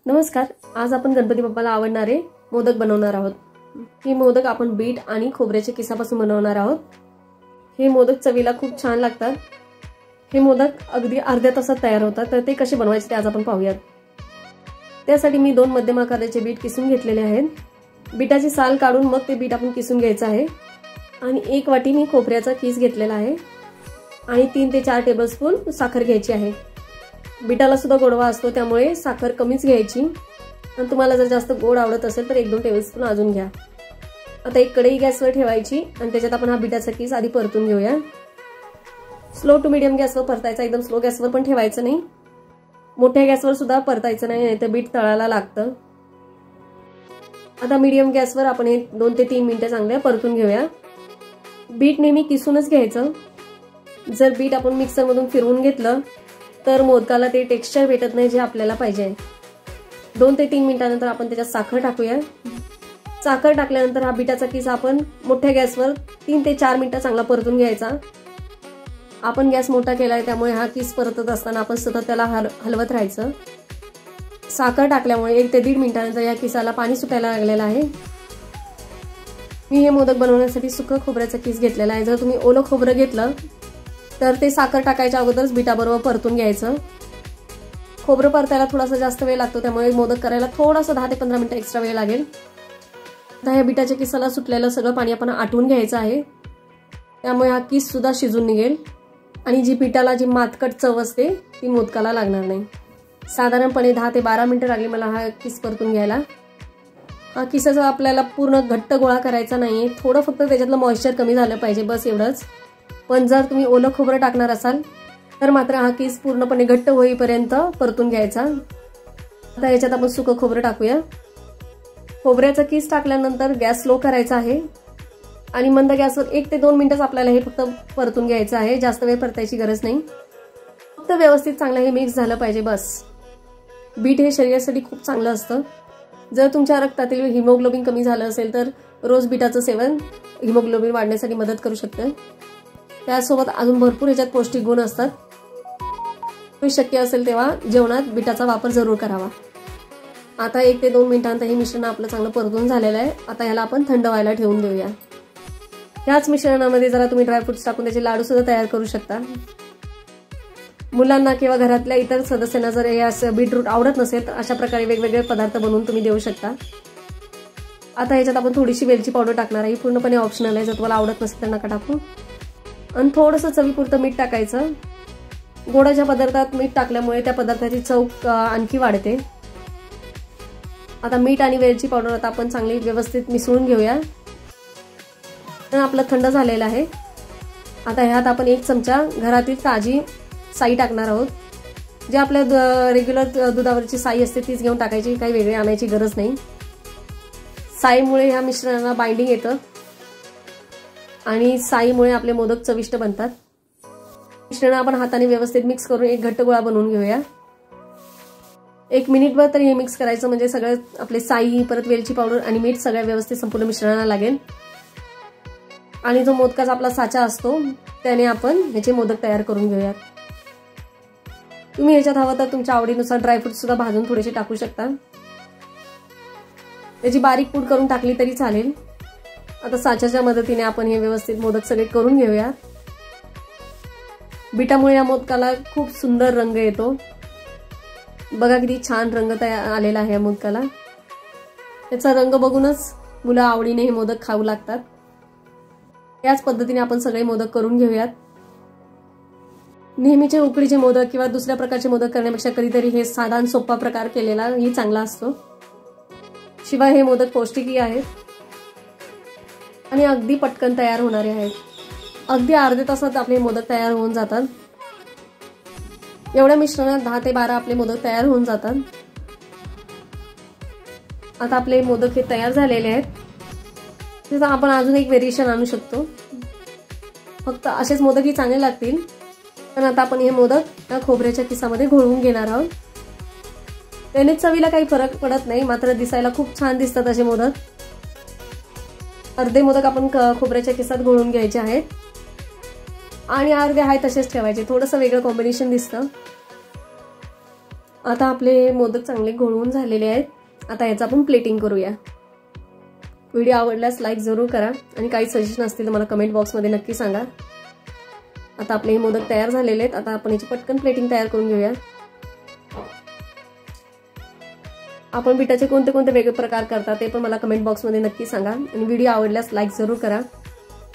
नमस्कार. आज आपण गणपती बाप्पाला आवडणारे मोदक बनवणार आहोत. हे मोदक आपण बीट आणि खोबऱ्याच्या किसापासून बनवणार आहोत. हे मोदक चवीला खूप छान लागतात. हे मोदक अगदी अर्ध्या तासात तयार होतात. तर ते कसे बनवायचे ते आज आपण पाहूयात. त्यासाठी मी 2 मध्यम आकाराचे बीट किसून घेतलेले आहेत. बीटाची साल काढून मग ते बीट आपण किसून घ्यायचं आहे. आणि 1 वाटी मी खोबऱ्याचा किस घेतलेला आहे आणि 3 ते 4 टेबलस्पून साखर घ्यायची आहे. बीटाला सुद्धा गोडवा असतो त्यामुळे साखर कमीच घ्यायची. आणि तुम्हाला जर जास्त गोड आवडत असेल तर 1-2 टेबलस्पून अजून घ्या. आता एक कढई गॅसवर ठेवायची आणि त्याच्यात आपण हा बीटाचा किस आधी परतून घेऊया. स्लो टू मीडियम गॅसवर परतायचा. एकदम स्लो गॅसवर पण ठेवायचं नाही, मोठ्या गॅसवर सुद्धा परतायचं नाही, नाहीतर बीट तळाला लागतं. आता मीडियम गॅसवर आपण हे 2 ते 3 मिनिटं चांगले परतून घेऊया. बीट नेहमी किसूनच घ्यायचं. जर बीट आपण मिक्सरमधून फिरवून घेतलं तर मोदकाला ते टेक्स्चर भेटत नाही जे आपल्याला पाहिजे. 2 ते 3 मिनिटांनंतर आपण त्याच्यात साखर टाकूया. साखर टाकल्यानंतर हा बीटाचा किस आपण मोठ्या गॅसवर 3 ते 4 मिनिटं चांगला परतून घ्यायचा. आपण गॅस मोठा केलाय त्यामुळे हा किस परतत असताना आपण सतत त्याला हलवत राहायचं. साखर टाकल्यामुळे 1 ते 1.5 मिनिटांनंतर या किसाला पाणी सुटायला लागलेलं आहे. मी हे मोदक बनवण्यासाठी सुकं खोबऱ्याचा किस घेतलेला आहे. जर तुम्ही ओलं खोबरं घेतलं तर ते साखर टाकायच्या अगोदरच बीटाबरोबर परतून घ्यायचं. खोबरं परतायला थोडासा जास्त वेळ लागतो त्यामुळे मोदक करायला थोडासा 10 ते 15 मिनिटं एक्स्ट्रा वेळ लागेल. आता या बीटाच्या किसाला सुटलेलं सगळं पाणी आपण आटवून घ्यायचं आहे. त्यामुळे हा किस सुद्धा शिजून निघेल आणि जी बीटाला जी मातकट चव असते ती मोदकाला लागणार नाही. साधारणपणे 10 ते 12 मिनिटं लागली मला हा किस परतून घ्यायला. हा किसाचा आपल्याला पूर्ण घट्ट गोळा करायचा नाहीये, थोडं फक्त त्याच्यातलं मॉइश्चर कमी झालं पाहिजे, बस एवढंच. पण जर तुम्ही ओलं खोबरं टाकणार असाल तर मात्र हा किस पूर्णपणे घट्ट होईपर्यंत परतून घ्यायचा. आता याच्यात आपण सुकं खोबरं टाकूया. खोबऱ्याचा किस टाकल्यानंतर गॅस स्लो करायचा आहे आणि मंद गॅसवर 1 ते 2 मिनिटच आपल्याला हे फक्त परतून घ्यायचं आहे. जास्त वेळ परतायची गरज नाही, फक्त व्यवस्थित चांगलं हे मिक्स झालं पाहिजे बस. बीट हे शरीरासाठी खूप चांगलं असतं. जर तुमच्या रक्तातील हिमोग्लोबिन कमी झालं असेल तर रोज बीटाचं सेवन हिमोग्लोबिन वाढण्यासाठी मदत करू शकतं. त्यासोबत अजून भरपूर ह्याच्यात पौष्टिक गुण असतात. शक्य असेल तेव्हा जेवणात बीटाचा वापर जरूर करावा. आता 1 ते 2 मिनिटांत हे मिश्रण आपलं चांगलं परतून झालेलं आहे. आता ह्याला आपण थंड व्हायला ठेवून देऊया. ह्याच मिश्रणामध्ये जरा तुम्ही ड्रायफ्रुट्स टाकून त्याचे लाडू सुद्धा तयार करू शकता. मुलांना किंवा घरातल्या इतर सदस्यांना जर हे बीटरूट आवडत नसेल तर अशा प्रकारे वेगवेगळे पदार्थ बनवून तुम्ही देऊ शकता. आता ह्याच्यात आपण थोडीशी वेलची पावडर टाकणार आहे. पूर्णपणे ऑप्शनल आहे, जर तुम्हाला आवडत नसेल तर नका टाकू. आणि थोडंसं चवीपुरतं मीठ टाकायचं. गोडाच्या पदार्थात मीठ टाकल्यामुळे त्या पदार्थाची चव आणखी वाढते. आता मीठ आणि वेलची पावडर आता आपण चांगली व्यवस्थित मिसळून घेऊया. आपलं थंड झालेलं आहे. आता ह्यात आपण 1 चमचा घरातील ताजी साई टाकणार आहोत. जे आपल्या रेग्युलर दुधावरची साई असते तीच घेऊन टाकायची, काही वेगळी आणायची गरज नाही. साईमुळे ह्या मिश्रणाला बाइंडिंग येतं आणि साईमुळे आपले मोदक चविष्ट बनतात. मिश्रण आपण हाताने व्यवस्थित मिक्स करून एक घट्ट गोळा बनवून घेऊया. 1 मिनिटभर तरी हे मिक्स करायचं, म्हणजे सगळं आपले साई परत वेलची पावडर आणि मीठ सगळ्या व्यवस्थित संपूर्ण मिश्रणाला लागेल. आणि जो मोदकाचा आपला साचा असतो त्याने आपण ह्याचे मोदक तयार करून घेऊयात. तुम्ही ह्याच्यात हवं तर तुमच्या आवडीनुसार ड्रायफ्रूट सुद्धा भाजून थोडेसे टाकू शकता. त्याची बारीक पूड करून टाकली तरी चालेल. आता साच्याच्या मदतीने आपण हे व्यवस्थित मोदक सगळे करून घेऊया. बीटामुळे या मोदकाला खूप सुंदर रंग येतो. बघा किती छान रंग आलेला आहे या मोदकाला. त्याचा रंग बघूनच मुलं आवडीने हे मोदक खाऊ लागतात. याच पद्धतीने आपण सगळे मोदक करून घेऊयात. नेहमीचे उकडीचे मोदक किंवा दुसऱ्या प्रकारचे मोदक करण्यापेक्षा कधीतरी हे साधा आणि सोपा प्रकार केलेला ही चांगला असतो. शिवाय हे मोदक पौष्टिकही आहेत आणि अगदी पटकन तयार होणारे आहेत. अगदी अर्ध्या तासात आपले मोदक तयार होऊन जातात. एवढ्या मिश्रणात 10 ते 12 आपले मोदक तयार होऊन जातात. आता आपले मोदक हे तयार झालेले आहेत. त्याचा आपण अजून एक व्हेरिएशन आणू शकतो. फक्त असेच मोदकही चांगले लागतील. पण आता आपण हे मोदक या खोबऱ्याच्या किसामध्ये घोळवून घेणार आहोत. त्याने चवीला काही फरक पडत नाही, मात्र दिसायला खूप छान दिसतात असे मोदक. अर्धे मोदक आपण खोबऱ्याच्या किसात घोळून घ्यायचे आहेत आणि अर्धे आहेत तसेच ठेवायचे. थोडंसं वेगळं कॉम्बिनेशन दिसतं. आता आपले मोदक चांगले घोळवून झालेले आहेत. आता याचं आपण प्लेटिंग करूया. व्हिडिओ आवडल्यास लाईक जरूर करा आणि काही सजेशन असतील तर मला कमेंट बॉक्समध्ये नक्की सांगा. आता आपले हे मोदक तयार झालेले आहेत. आता आपण याची पटकन प्लेटिंग तयार करून घेऊया. आपण पिठाचे कोणते कोणते वेगळे प्रकार करता ते पण मला कमेंट बॉक्समध्ये नक्की सांगा आणि व्हिडिओ आवडल्यास लाईक जरूर करा.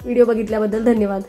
व्हिडिओ बघितल्याबद्दल धन्यवाद.